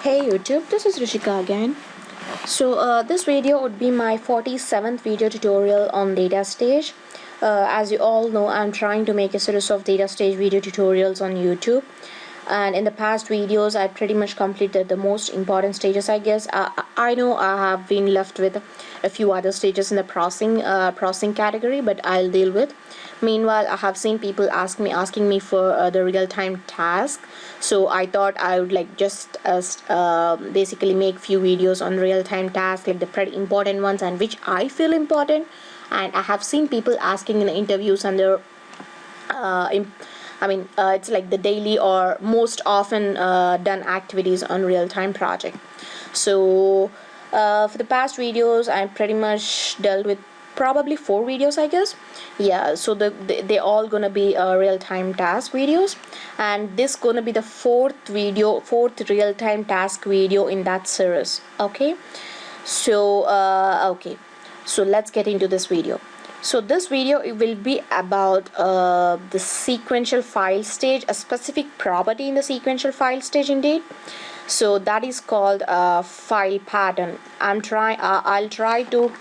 Hey YouTube, this is Rishika again. This video would be my 47th video tutorial on data stage. As you all know, I'm trying to make a series of data stage video tutorials on YouTube. And in the past videos, I pretty much completed the most important stages, I guess. I know I have been left with a few other stages in the processing category, but I'll deal with. Meanwhile, I have seen people asking me for the real-time task. So I thought I would like just basically make few videos on real-time tasks, like the pretty important ones and which I feel important. And I have seen people asking in the interviews and they're it's like the daily or most often done activities on real-time project. For the past videos, I pretty much dealt with probably 4 videos, I guess. Yeah, so they all gonna be real-time task videos, and this gonna be the fourth real-time task video in that series. Okay, so let's get into this video. So this video, it will be about the sequential file stage, a specific property in the sequential file stage indeed. So that is called file pattern. I'll try to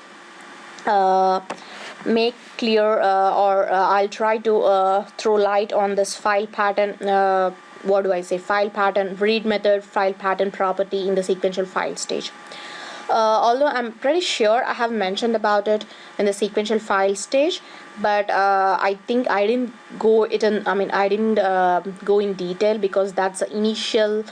make clear I'll try to throw light on this file pattern. File pattern, read method, file pattern property in the sequential file stage. Although I'm pretty sure I have mentioned about it in the sequential file stage, but I think I didn't go in detail because that's the initial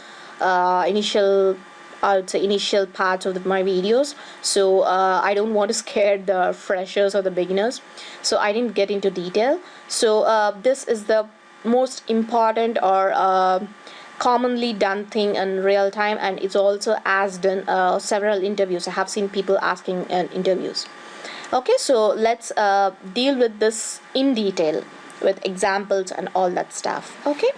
parts of my videos. So I don't want to scare the freshers or the beginners, so I didn't get into detail. So this is the most important or commonly done thing in real time, and it's also asked in several interviews. I have seen people asking in interviews. Okay, so let's deal with this in detail with examples and all that stuff. Okay,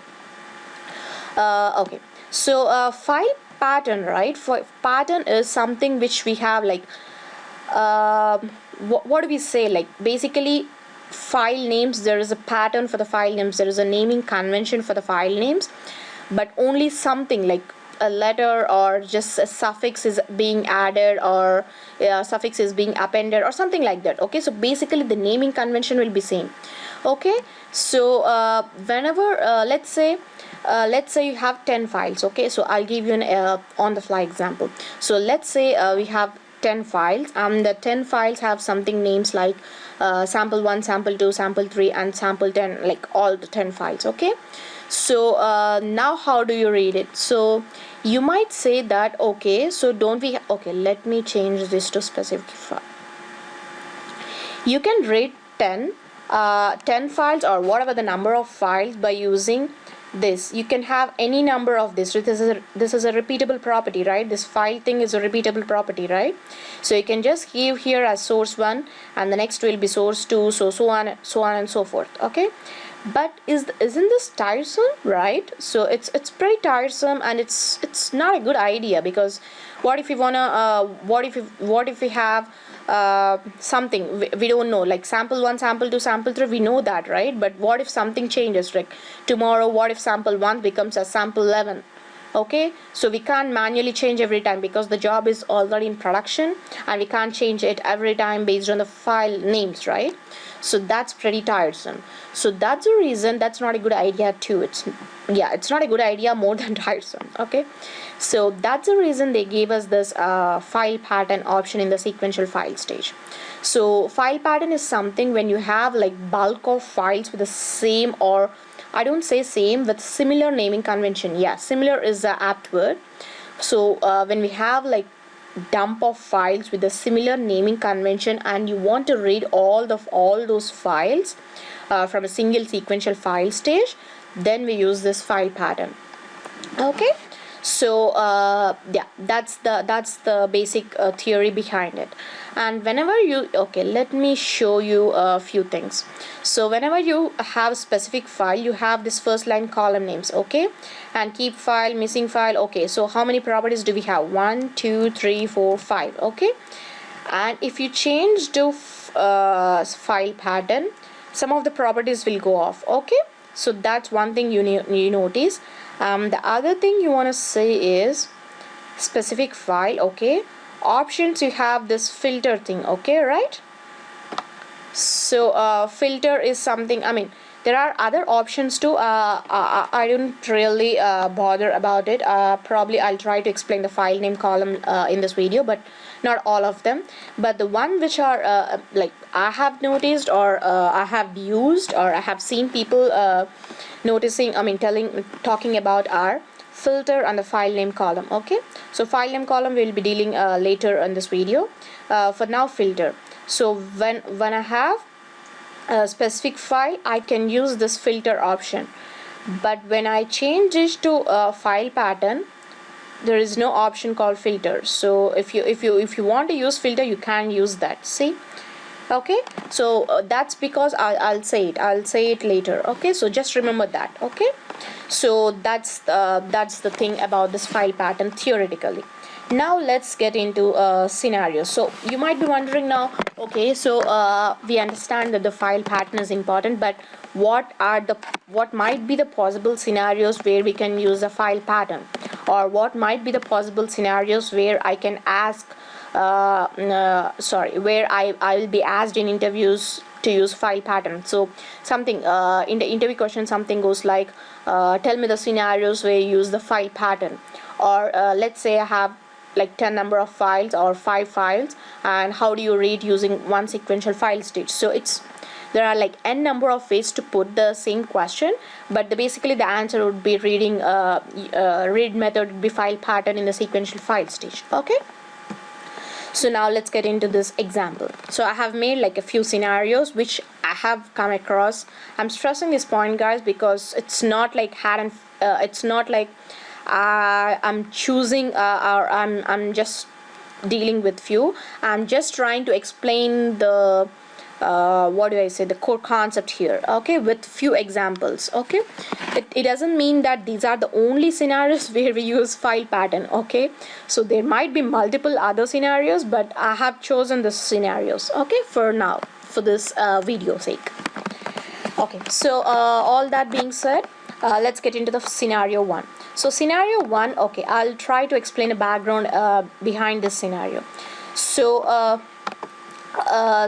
so file pattern, right? For pattern is something which we have like what do we say, like basically file names. There is a pattern for the file names, there is a naming convention for the file names, but only something like a letter or just a suffix is being added, or suffix is being appended or something like that. Okay, so basically the naming convention will be same. Okay, so whenever let's say you have 10 files. Okay, so I'll give you an on the fly example. So let's say we have 10 files, and the 10 files have something names like sample 1, sample 2, sample 3 and sample 10, like all the 10 files. Okay, so now how do you read it? So you might say that, okay, so don't we okay, let me change this to specific file. You can read 10 files or whatever the number of files by using this. You can have any number of this. This is a repeatable property, right? This file thing is a repeatable property, right? So you can just give here as source 1 and the next will be source 2, so on and so forth. Okay, but isn't this tiresome, right? So it's pretty tiresome, and it's not a good idea, because what if we wanna what if we have something we don't know, like sample 1, sample 2, sample 3, we know that, right? But what if something changes, like tomorrow what if sample 1 becomes a sample 11? Okay, so we can't manually change every time because the job is already in production, and we can't change it every time based on the file names, right? So that's pretty tiresome. So that's the reason that's not a good idea too. It's not a good idea, more than tiresome. Okay, so that's the reason they gave us this file pattern option in the sequential file stage. So file pattern is something when you have like bulk of files with the same, or I don't say same, with similar naming convention. Yeah, similar is the apt word. So when we have like dump of files with a similar naming convention, and you want to read all those files from a single sequential file stage, then we use this file pattern. Okay, so that's the basic theory behind it. And whenever you let me show you a few things. So whenever you have specific file, you have this first line column names. Okay, and keep file, missing file. Okay, so how many properties do we have? 1, 2, 3, 4, 5. Okay, and if you change to file pattern, some of the properties will go off. Okay, so that's one thing you notice. The other thing you want to say is specific file. Okay, options, you have this filter thing. Okay, right? So filter is something, I mean, there are other options too. I don't really bother about it. Probably I'll try to explain the file name column in this video, but not all of them. But the one which are like I have noticed, or I have used, or I have seen people noticing, I mean talking about, are filter and the file name column. Okay, so file name column we'll be dealing later in this video. For now, filter. So when I have a specific file, I can use this filter option. But when I change it to a file pattern, there is no option called filter. So if you want to use filter, you can use that. See? Okay, so that's because I'll say it later. Okay, so just remember that. Okay, so that's the thing about this file pattern theoretically. Now let's get into scenarios. So you might be wondering now, okay, so we understand that the file pattern is important, but what might be the possible scenarios where we can use a file pattern, or what might be the possible scenarios where I can ask where I will be asked in interviews to use file pattern. So something in the interview question, something goes like, tell me the scenarios where you use the file pattern. Or let's say I have like 10 number of files or 5 files, and how do you read using one sequential file stage. So there are like n number of ways to put the same question, but basically the answer would be reading read method would be file pattern in the sequential file stage. Okay, so now let's get into this example. So I have made like a few scenarios which I have come across. I'm stressing this point, guys, because it's not like it's not like I'm choosing or I'm just dealing with few. I'm just trying to explain the the core concept here. Okay, with few examples. Okay, it doesn't mean that these are the only scenarios where we use file pattern. Okay, so there might be multiple other scenarios, but I have chosen the scenarios. Okay, for now, for this video sake. Okay, so all that being said, let's get into the scenario 1. So scenario 1, okay, I'll try to explain a background behind this scenario. So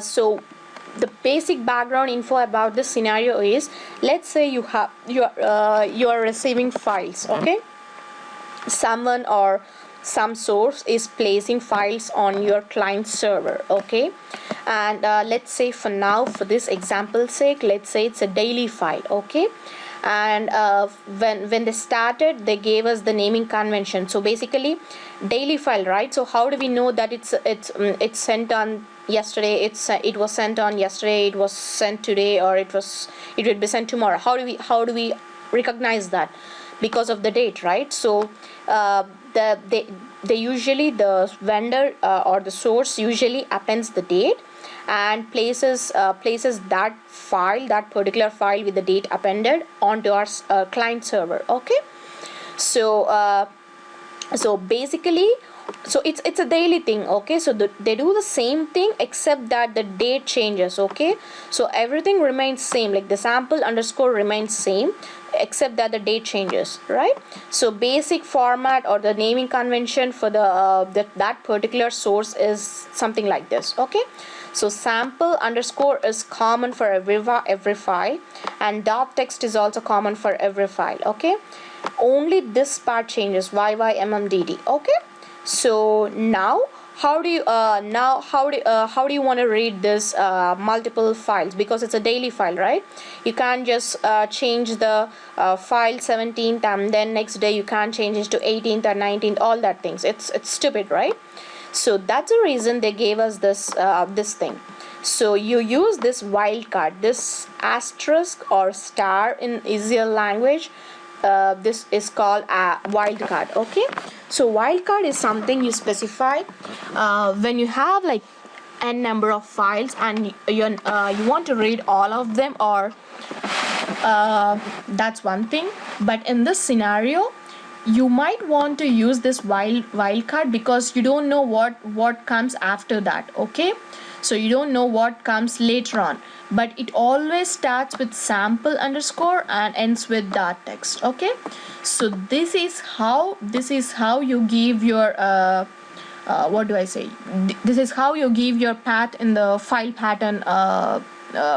so the basic background info about this scenario is, let's say you are receiving files. Okay, someone or some source is placing files on your client server. Okay, and let's say for now, for this example sake, let's say it's a daily file. Okay, and when they started, they gave us the naming convention. So basically daily file, right? So how do we know that it's sent on yesterday, it was sent on yesterday, it was sent today, or it will be sent tomorrow? How do we recognize that? Because of the date, right? So they usually, the vendor or the source usually appends the date and places that file, that particular file with the date appended onto our client server. Okay, so so basically, so it's a daily thing. Okay, so they do the same thing except that the date changes. Okay, so everything remains same, like the sample underscore remains same except that the date changes, right? So basic format or the naming convention for that particular source is something like this. Okay, so sample underscore is common for every file, and dot text is also common for every file. Okay, only this part changes, YYMMDD. Okay, so now how do you want to read this multiple files, because it's a daily file, right? You can't just change the file 17th and then next day you can't change it to 18th or 19th, all that things. It's stupid, right? So that's the reason they gave us this thing. So you use this wildcard, this asterisk or star in easier language. This is called a wildcard. Okay, so wildcard is something you specify when you have like n number of files and you want to read all of them, or that's one thing. But in this scenario, you might want to use this wildcard because you don't know what comes after that. Okay, so you don't know what comes later on, but it always starts with sample underscore and ends with dot text. Okay, so this is how you give your what do I say? This is how you give your path in the file pattern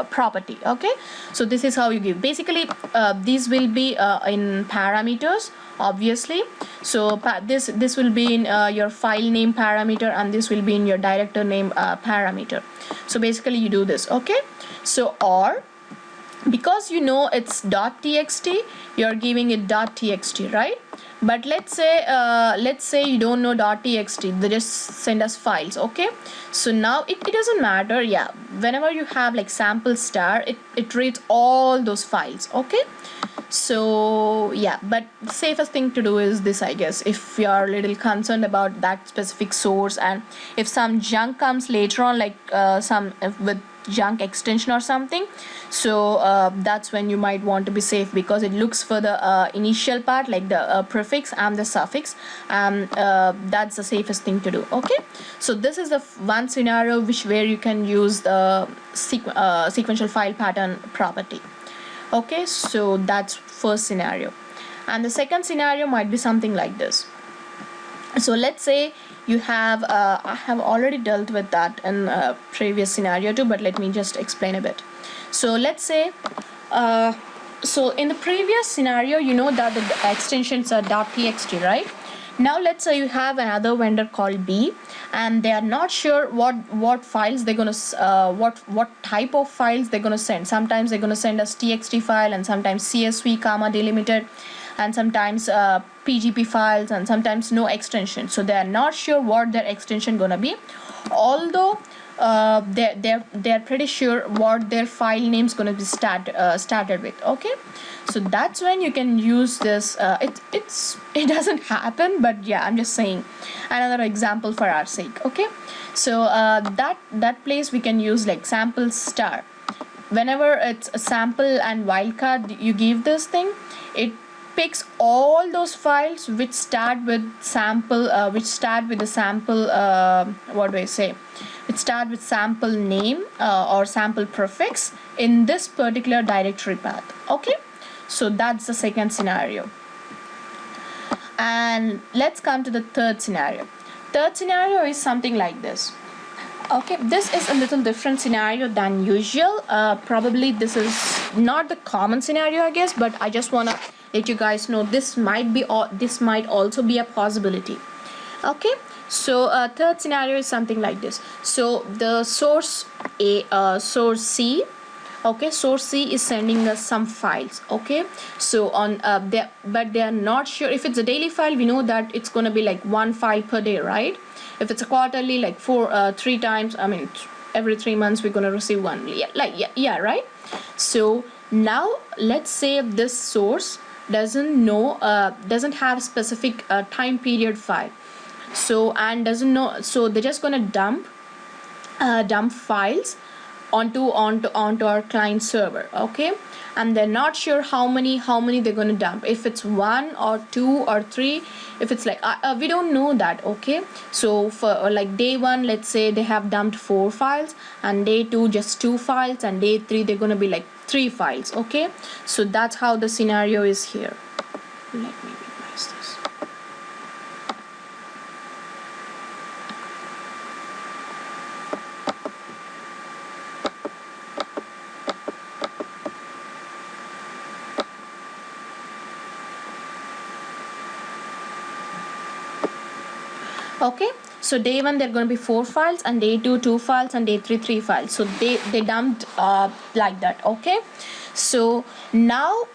property. Okay, so this is how you give. Basically, these will be in parameters, obviously. So this will be in your file name parameter, and this will be in your director name parameter. So basically, you do this. Okay, so or because you know it's .txt, you're giving it .txt, right? But let's say you don't know .txt, they just send us files. Okay, so now it doesn't matter. Yeah, whenever you have like sample star, it reads all those files. Okay, so yeah, but safest thing to do is this, I guess, if you are a little concerned about that specific source, and if some junk comes later on, like with junk extension or something, so that's when you might want to be safe, because it looks for the initial part, like the prefix and the suffix, and that's the safest thing to do. Okay, so this is the one scenario where you can use the sequential file pattern property. Okay, so that's first scenario, and the second scenario might be something like this. So let's say you have I have already dealt with that in a previous scenario too, but let me just explain a bit. So let's say so in the previous scenario, you know that the extensions are .txt, right? Now let's say you have another vendor called B, and they are not sure what files they're gonna what type of files they're gonna send. Sometimes they're gonna send us txt file, and sometimes CSV comma delimited, and sometimes PGP files, and sometimes no extension. So they are not sure what their extension gonna be, although they're pretty sure what their file name's gonna be started with. Okay, so that's when you can use this. It doesn't happen, but yeah, I'm just saying another example for our sake. Okay, so that place we can use like sample star. Whenever it's a sample and wildcard, you give this thing, it picks all those files which start with sample, which start with the sample. What do I say? It start with sample name or sample prefix in this particular directory path. Okay, so that's the second scenario. And let's come to the third scenario. Third scenario is something like this. Okay, this is a little different scenario than usual. Probably this is not the common scenario, I guess, but I just wanna let you guys know this might also be a possibility. Okay, so third scenario is something like this. So the source source C, okay, source C is sending us some files. Okay, so on but they are not sure if it's a daily file. We know that it's going to be like one file per day, right? If it's a quarterly, like 3 times, I mean every 3 months we're going to receive one. Yeah, right? So now let's say this source doesn't have specific time period file, so and doesn't know, so they're just going to dump files onto our client server. Okay, and they're not sure how many they're going to dump, if it's 1 or 2 or 3, if it's like we don't know that. Okay, so for like day 1, let's say they have dumped 4 files, and day 2 just 2 files, and day 3 they're going to be like 3 files. Okay, so that's how the scenario is here. Let me minimize this. Okay, so day 1 they're going to be 4 files, and day 2 2 files, and day 3 3 files. So they dumped like that. Okay, so now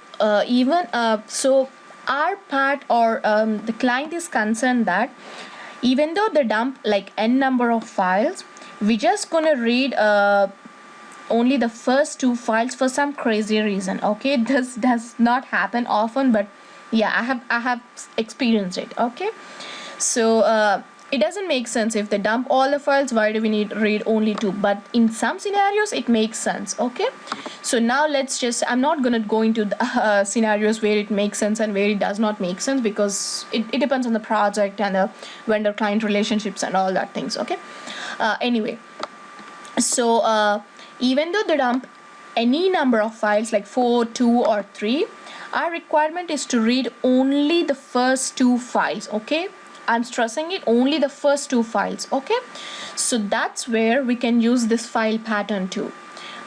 so our part, or the client is concerned that even though they dump like n number of files, we just gonna read only the first 2 files for some crazy reason. Okay, this does not happen often, but yeah, I have experienced it. Okay, so it doesn't make sense. If they dump all the files, why do we need read only 2? But in some scenarios it makes sense. Okay, so now I'm not gonna go into the scenarios where it makes sense and where it does not make sense, because it depends on the project and the vendor client relationships and all that things. Okay, anyway, So even though they dump any number of files like 4, 2 or 3, our requirement is to read only the first 2 files. Okay, I'm stressing it, only the first 2 files. Okay, so that's where we can use this file pattern too.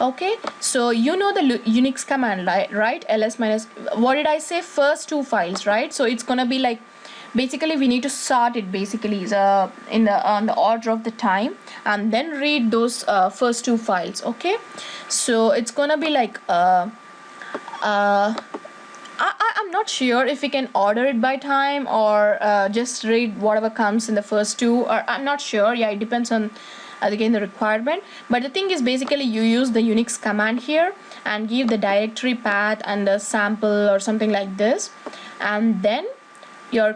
Okay, so you know the Unix command, right? ls minus, what did I say, first 2 files, right? So it's gonna be like, basically we need to sort it basically in the on the order of the time, and then read those first 2 files. Okay, so it's gonna be like I'm not sure if we can order it by time or just read whatever comes in the first 2, or I'm not sure. Yeah, it depends on again the requirement. But the thing is, basically you use the Unix command here and give the directory path and the sample or something like this, and then your,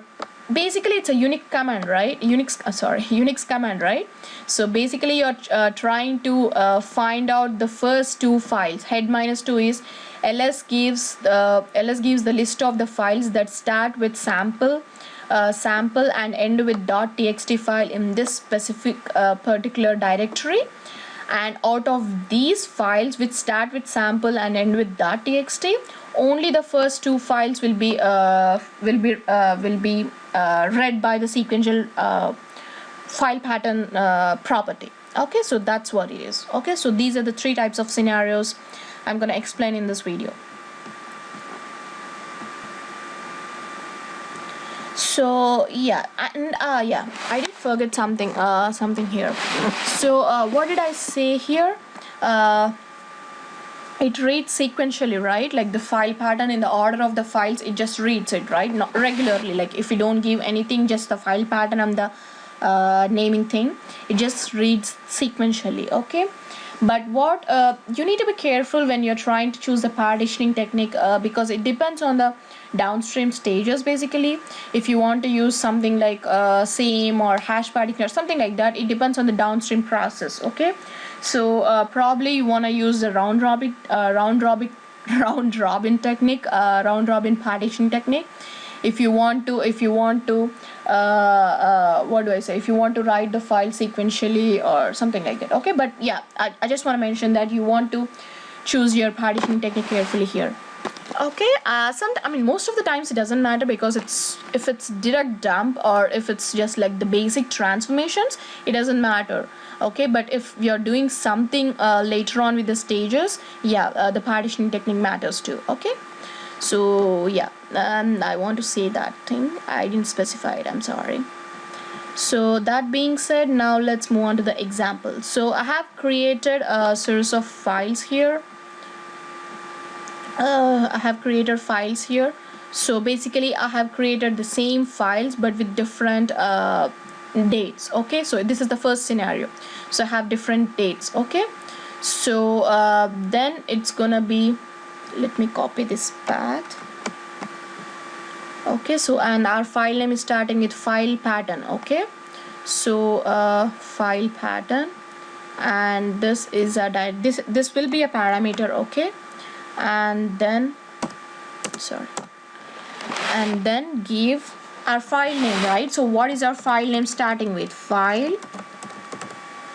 basically it's a Unix command, right? Unix command, right? So basically you're trying to find out the first 2 files. Head minus 2 is ls gives the list of the files that start with sample and end with .txt file in this specific particular directory, and out of these files which start with sample and end with .txt, only the first 2 files will be read by the sequential file pattern property. Okay, so that's what it is. Okay, so these are the 3 types of scenarios I'm going to explain in this video. So yeah, and yeah, I did forget something here. So what did I say here? It reads sequentially, right? Like the file pattern in the order of the files, it just reads it, right? Not regularly, like if you don't give anything, just the file pattern and the naming thing, it just reads sequentially. Okay, but what you need to be careful when you're trying to choose the partitioning technique, because it depends on the downstream stages. Basically, if you want to use something like same or hash partition or something like that, it depends on the downstream process. Okay, so probably you want to use the round robin technique, round robin partition technique, if you want to what do I say, if you want to write the file sequentially or something like that. Okay, but yeah, I just want to mention that you want to choose your partitioning technique carefully here. Okay, most of the times it doesn't matter, because if it's direct dump or if it's just like the basic transformations, it doesn't matter. Okay, but if you're doing something later on with the stages, yeah, the partitioning technique matters too. Okay, so yeah, I want to say that thing, I didn't specify it, I'm sorry. So that being said, now let's move on to the example. So I have created a series of files here. I have created files here. So basically I have created the same files but with different dates. Okay, so this is the first scenario. So I have different dates. Okay, so then it's gonna be, let me copy this path. Okay, so and our file name is starting with file pattern. Okay, so file pattern, and this is a this will be a parameter. Okay, and then and then give our file name, right? So what is our file name starting with? File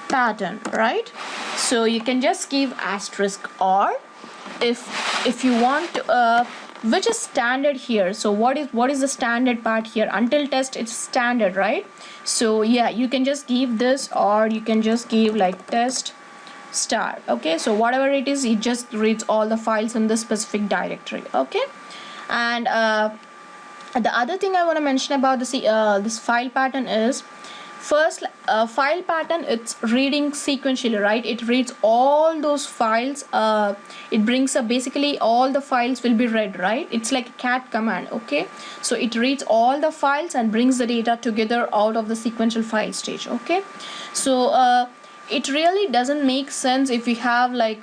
pattern, right? So you can just give asterisk, or if you want which is standard here. So what is the standard part here? Until test, it's standard, right? So yeah, you can just give this, or you can just give like test star. Okay, so whatever it is, it just reads all the files in this specific directory. Okay, and the other thing I want to mention about this file pattern is, first, file pattern, it's reading sequentially, right? It reads all those files. It brings up, basically all the files will be read, right? It's like a cat command. Okay, so it reads all the files and brings the data together out of the sequential file stage. Okay, so it really doesn't make sense if you have like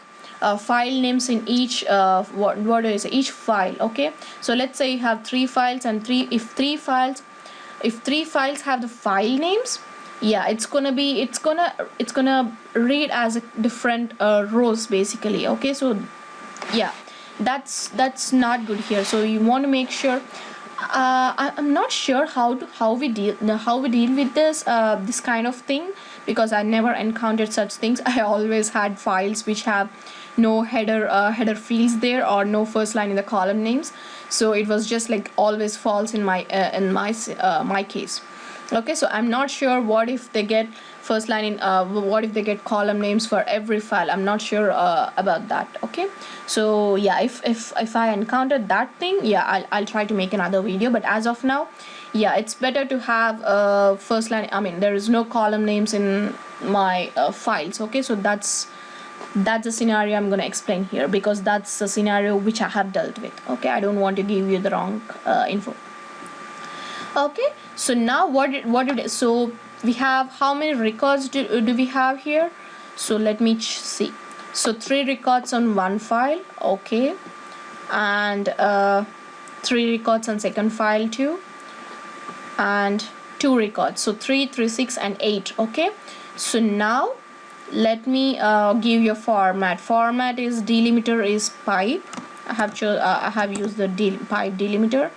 file names in each what is each file. Okay, so let's say you have 3 files, and if three files have the file names, yeah, it's gonna read as a different rows basically. Okay, so yeah, that's not good here. So you want to make sure I'm not sure how we deal with this kind of thing, because I never encountered such things. I always had files which have no header fields there, or no first line in the column names, so it was just like always false in my case. Okay, so I'm not sure what if they get first line in what if they get column names for every file. I'm not sure about that. Okay, so yeah, if I encountered that thing, yeah, I'll try to make another video, but as of now, yeah, it's better to have first line, I mean there is no column names in my files. Okay, so that's the scenario I'm going to explain here, because that's a scenario which I have dealt with. Okay, I don't want to give you the wrong info. Okay, so now so we have, how many records do we have here? So let me see. So 3 records on one file. Okay, and 3 records on second file too, and 2 records, so 3, 3, 6 and 8. Okay, so now let me give you a format is delimiter is pipe. I have used the pipe delimiter,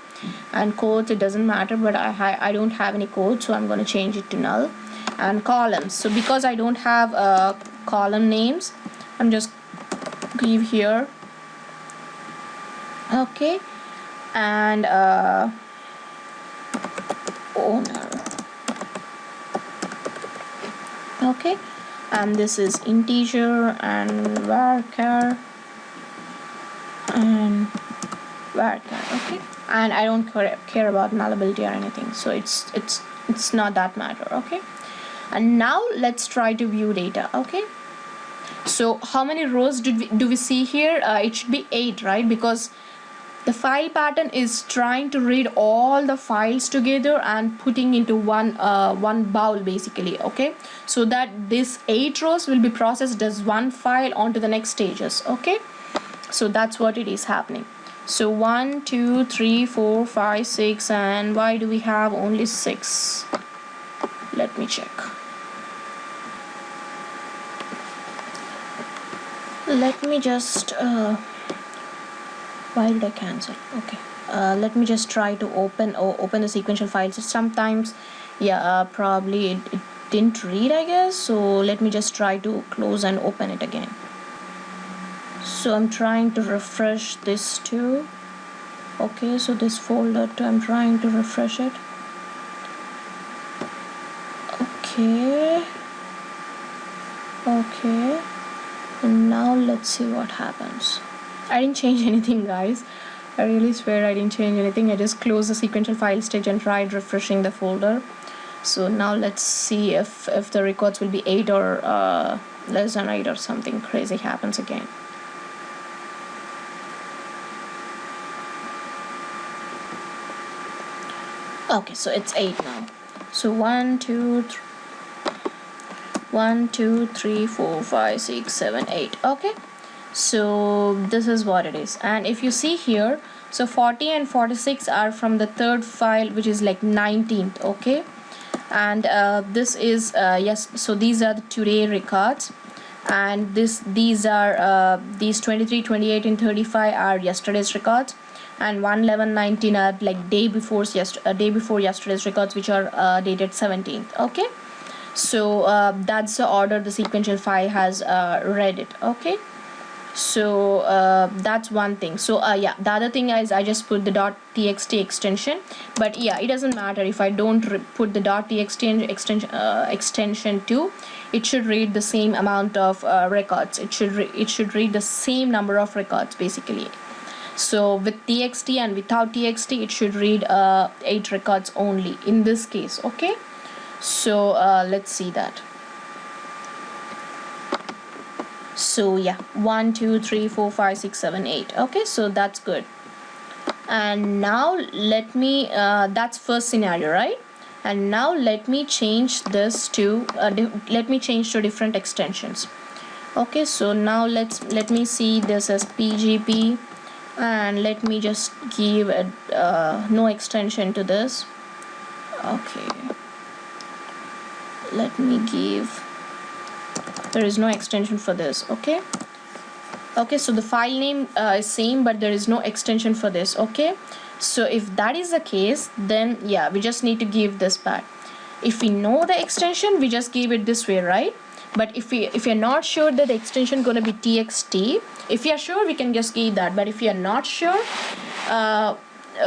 and quotes, it doesn't matter, but I don't have any code, so I'm going to change it to null. And columns, so because I don't have column names, I'm just give here. Okay, and owner. Okay, and this is integer and varchar and varchar. Okay, and I don't care about nullability or anything, so it's not that matter. Okay, and now let's try to view data. Okay, so how many rows do we see here? It should be 8, right? Because the file pattern is trying to read all the files together and putting into one bowl basically. Okay, so that this 8 rows will be processed as one file onto the next stages. Okay, so that's what it is happening. So 1, 2, 3, 4, 5, 6, and why do we have only 6? Let me check. Let me just why did I cancel? Okay, let me just try to open the sequential files. Sometimes, yeah, probably it didn't read, I guess. So let me just try to close and open it again. So I'm trying to refresh this too. Okay, so this folder too, I'm trying to refresh it. Okay, and now let's see what happens. I didn't change anything, guys. I really swear I didn't change anything. I just closed the sequential file stage and tried refreshing the folder. So now let's see if the records will be 8 or less than 8, or something crazy happens again. Okay, so it's 8 now. So 1, 2, 3, 4, 5, 6, 7, 8. Okay, so this is what it is. And if you see here, so 40 and 46 are from the third file, which is like 19th. Okay, and this is yes, so these are the today records, and these are these 23, 28 and 35 are yesterday's records, and 1, 11, 19 are like day before yesterday's records, which are dated 17th. Okay, so that's the order the sequential file has read it. Okay, so that's one thing. So yeah, the other thing is I just put the .txt extension, but yeah, it doesn't matter if I don't put the .txt extension too. It should read the same amount of records. It should read the same number of records basically. So with txt and without txt, it should read 8 records only in this case. Okay, so let's see that. So yeah, 1, 2, 3, 4, 5, 6, 7, 8. Okay, so that's good. And now let me that's first scenario, right? And now let me change this to different extensions. Okay, so now let me see this as pgp, and let me just give a no extension to this. Okay, let me give, there is no extension for this. Okay, so the file name is same, but there is no extension for this. Okay, So if that is the case, then yeah, we just need to give this back. If we know the extension, we just give it this way, right? But if you're not sure that the extension gonna be txt, if you're sure, we can just give that. But if you're not sure,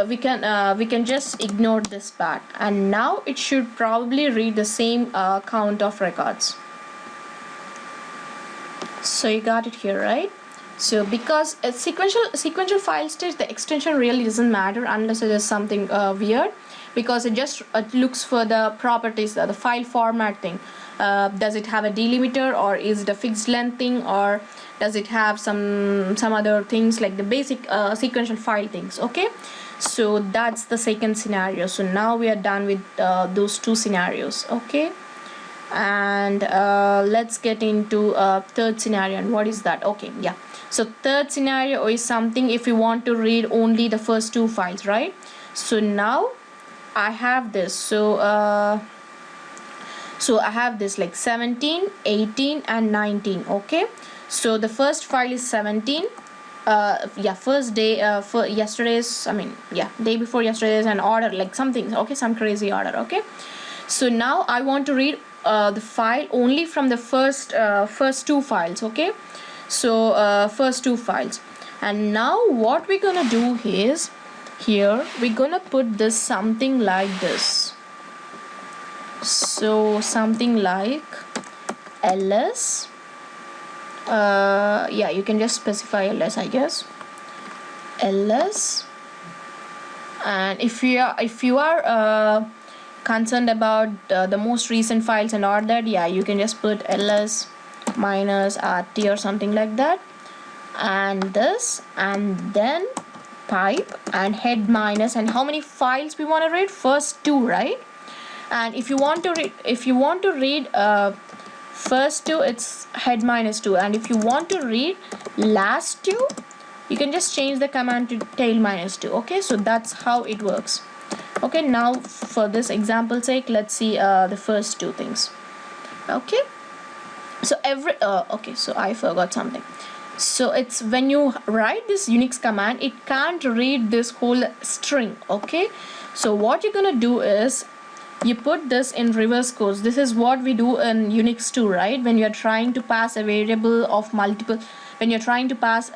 we can just ignore this part. And now it should probably read the same count of records. So you got it here, right? So because a sequential file stage, the extension really doesn't matter unless it is something weird, because it just looks for the properties, the file format thing. Does it have a delimiter, or is it a fixed length thing, or does it have some other things like the basic sequential file things? Okay, so that's the second scenario. So now we are done with those two scenarios. Okay, and let's get into third scenario. And what is that? Okay, yeah, so third scenario is something if you want to read only the first two files, right? So now I have this. So I have this like 17, 18 and 19. Okay, so the first file is 17. First day for yesterday's, day before yesterday's an order, like something, okay, some crazy order. Okay, so now I want to read the file only from the first two files. Okay, so first two files. And now what we're gonna do is, here we're gonna put this something like this. So something like ls, you can just specify ls, I guess, ls. And if you are concerned about the most recent files and all that, yeah, you can just put ls minus rt or something like that, and this, and then pipe and head minus, and how many files we want to read? First two, right? And if you want to read first two, it's head minus 2, and if you want to read last two, you can just change the command to tail minus 2. Okay, so that's how it works. Okay, now for this example sake, let's see the first two things. Okay, so so I forgot something. So it's when you write this Unix command, it can't read this whole string. Okay, so what you're gonna do is, you put this in reverse codes. This is what we do in Unix too, right? When you're trying to pass a variable of multiple, when you're trying to pass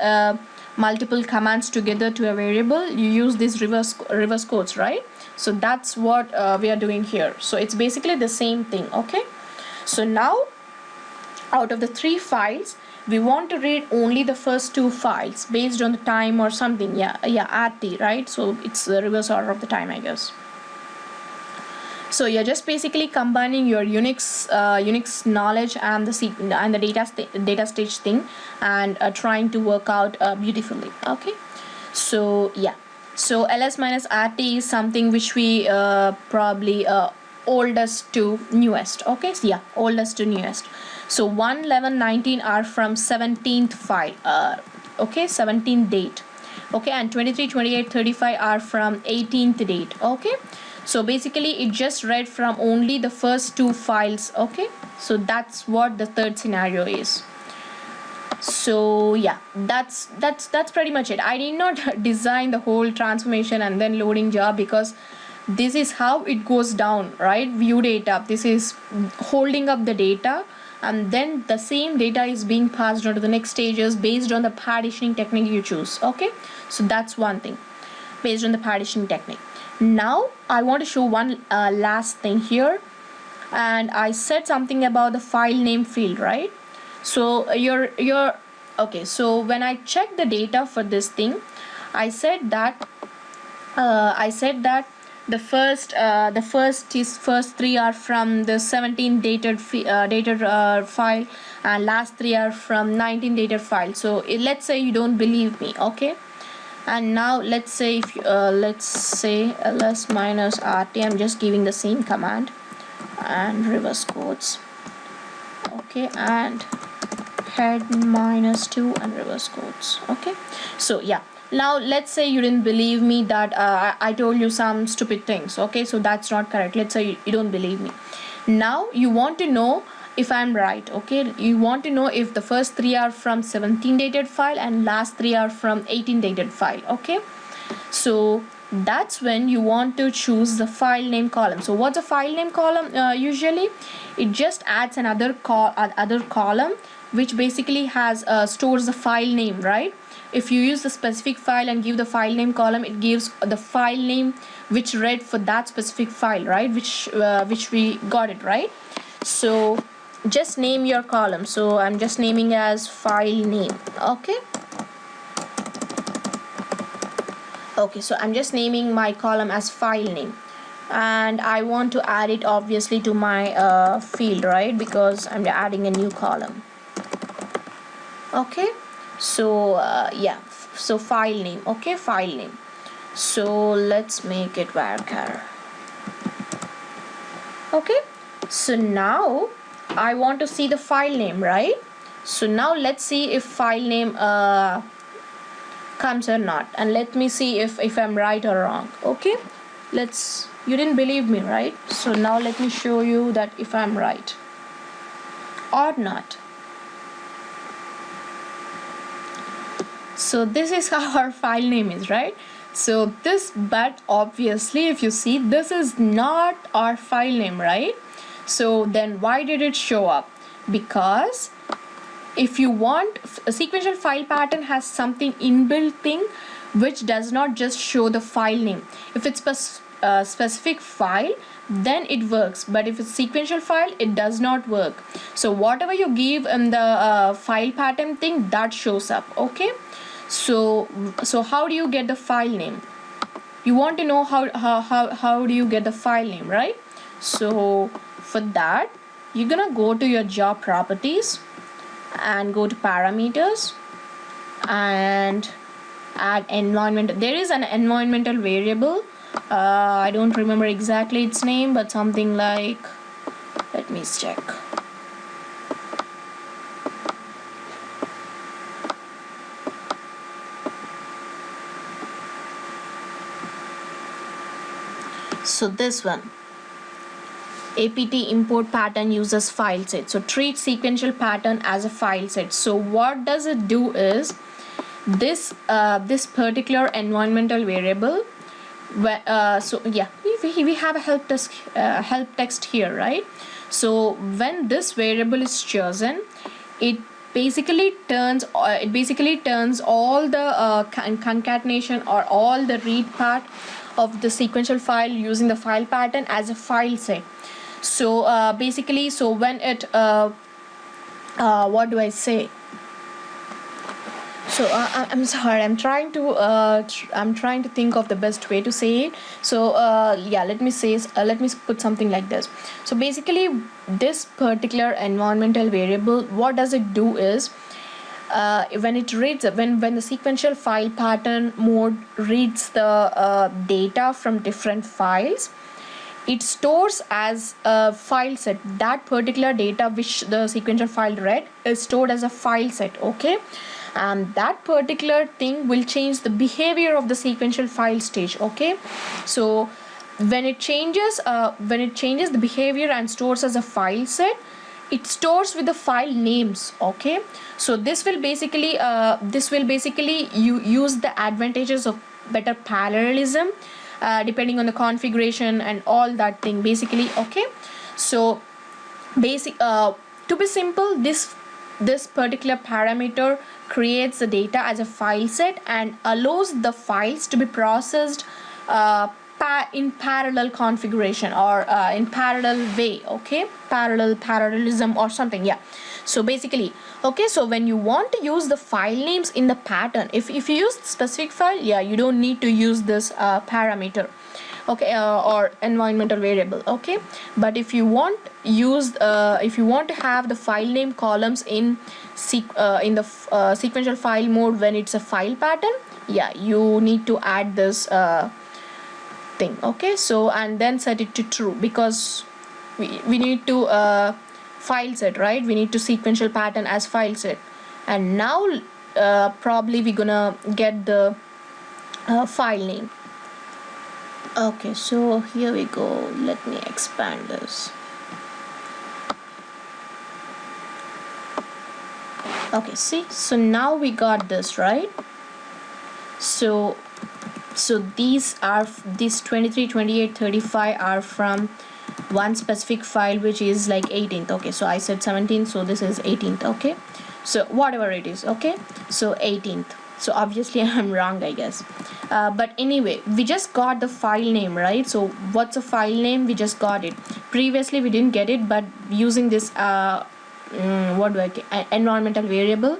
multiple commands together to a variable, you use these reverse codes, right? So that's what we are doing here. So it's basically the same thing. Okay, so now out of the three files, we want to read only the first two files based on the time or something. RT, right? So it's the reverse order of the time, I guess. So you're just basically combining your Unix knowledge and the data stage thing, and trying to work out beautifully. Okay, so yeah, so ls minus rt is something which we probably oldest to newest. Okay, so yeah, oldest to newest. So 1, 11, 19 are from 17th file. Okay, 17th date. Okay, and 23, 28, 35 are from 18th date. Okay, so basically it just read from only the first two files. Okay, so that's what the third scenario is. So yeah, that's pretty much it. I did not design the whole transformation and then loading job, because this is how it goes down, right? View data, this is holding up the data, and then the same data is being passed on to the next stages based on the partitioning technique you choose. Okay, so that's one thing, based on the partitioning technique. Now I want to show one last thing here, and I said something about the file name field, right? So you're okay, so when I check the data for this thing, I said that the first three are from the 17 dated file, and last three are from 19 dated file. So let's say you don't believe me. Okay, and now let's say if you, let's say ls minus rt, I'm just giving the same command and reverse codes. Okay, and head minus 2 and reverse codes. Okay, so yeah, now let's say you didn't believe me that I told you some stupid things. Okay, so that's not correct. Let's say you don't believe me. Now you want to know if I'm right. Okay, you want to know if the first three are from 17 dated file and last three are from 18 dated file. Okay, so that's when you want to choose the file name column. So what's a file name column? Usually it just adds another other column which basically has stores the file name, right? If you use the specific file and give the file name column, it gives the file name which read for that specific file, right? Which we got it, right? So just name your column. So I'm just naming as file name. Okay, so I'm just naming my column as file name, and I want to add it obviously to my field, right? Because I'm adding a new column. Okay, so yeah, so file name. Okay, file name. So let's make it varchar. Okay, so now I want to see the file name, right? So now let's see if file name comes or not, and let me see if I'm right or wrong. Okay, you didn't believe me, right? So now let me show you that if I'm right or not. So this is how our file name is, right? So this, but obviously if you see, this is not our file name, right? So then why did it show up? Because if you want, a sequential file pattern has something inbuilt thing which does not just show the file name. If it's a specific file, then it works, but if it's sequential file, it does not work. So whatever you give in the file pattern thing, that shows up. Okay, so how do you get the file name? You want to know how do you get the file name, right? So for that, you're gonna go to your job properties and go to parameters and add environment. There is an environmental variable, I don't remember exactly its name, but something like, let me check. So this one, apt import pattern uses file set. So treat sequential pattern as a file set. So what does it do is, this particular environmental variable, so yeah, we have a help text here, right? So when this variable is chosen, it basically turns all the concatenation or all the read part of the sequential file using the file pattern as a file set. So basically, so when it what do I say? So I'm sorry, I'm trying to think of the best way to say it. So yeah, let me put something like this. So basically, this particular environmental variable, what does it do is, when it reads, when the sequential file pattern mode reads the data from different files, it stores as a file set. That particular data which the sequential file read is stored as a file set. Okay, and that particular thing will change the behavior of the sequential file stage. Okay, so when it changes the behavior and stores as a file set, it stores with the file names. Okay, so this will basically you use the advantages of better parallelism, depending on the configuration and all that thing basically. Okay, so to be simple, this particular parameter creates the data as a file set and allows the files to be processed in parallel configuration, or in parallel way. Okay, parallelism or something, yeah. So basically, okay, so when you want to use the file names in the pattern, if you use specific file, yeah, you don't need to use this parameter, okay, or environmental variable. Okay, but if you want to have the file name columns in the sequential file mode when it's a file pattern, yeah, you need to add this thing. Okay, so and then set it to true, because we need to file set, right? We need to sequential pattern as file set. And now probably we're gonna get the file name. Okay, so here we go. Let me expand this. Okay, see, so now we got this, right? So So these 23, 28, 35 are from one specific file, which is like 18th. Okay, so I said 17th, so this is 18th. Okay, so whatever it is. Okay, so 18th. So obviously I'm wrong, I guess. But anyway, we just got the file name, right? So what's a file name? We just got it. Previously we didn't get it, but using this environmental variable,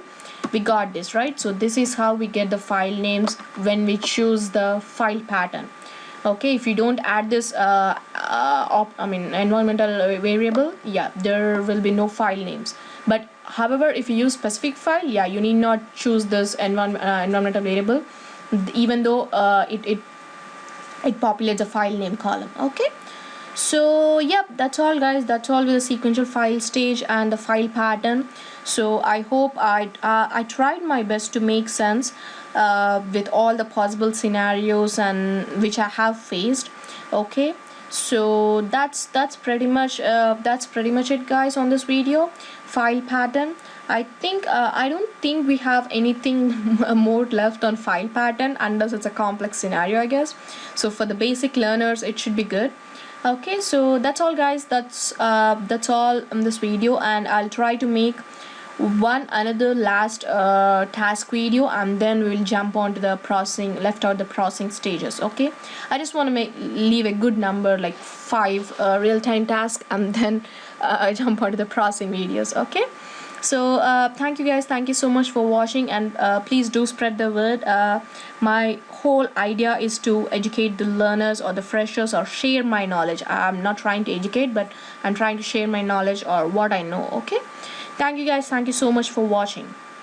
we got this, right? So this is how we get the file names when we choose the file pattern. Okay, if you don't add this environmental variable, yeah, there will be no file names. But however, if you use specific file, yeah, you need not choose this environmental variable, even though it populates a file name column. Okay, so yep, that's all guys, that's all with the sequential file stage and the file pattern. So I hope I tried my best to make sense with all the possible scenarios and which I have faced. Okay, so that's pretty much it guys on this video. File pattern, I don't think we have anything more left on file pattern unless it's a complex scenario, I guess. So for the basic learners it should be good. Okay, so that's all guys, that's all in this video, and I'll try to make one another last task video, and then we'll jump on to the processing, left out the processing stages. Okay, I just want to leave a good number like 5 real-time tasks, and then jump onto the processing videos. Okay, so thank you guys, thank you so much for watching, and please do spread the word. My whole idea is to educate the learners or the freshers, or share my knowledge. I'm not trying to educate, but I'm trying to share my knowledge or what I know. Okay, thank you guys, thank you so much for watching.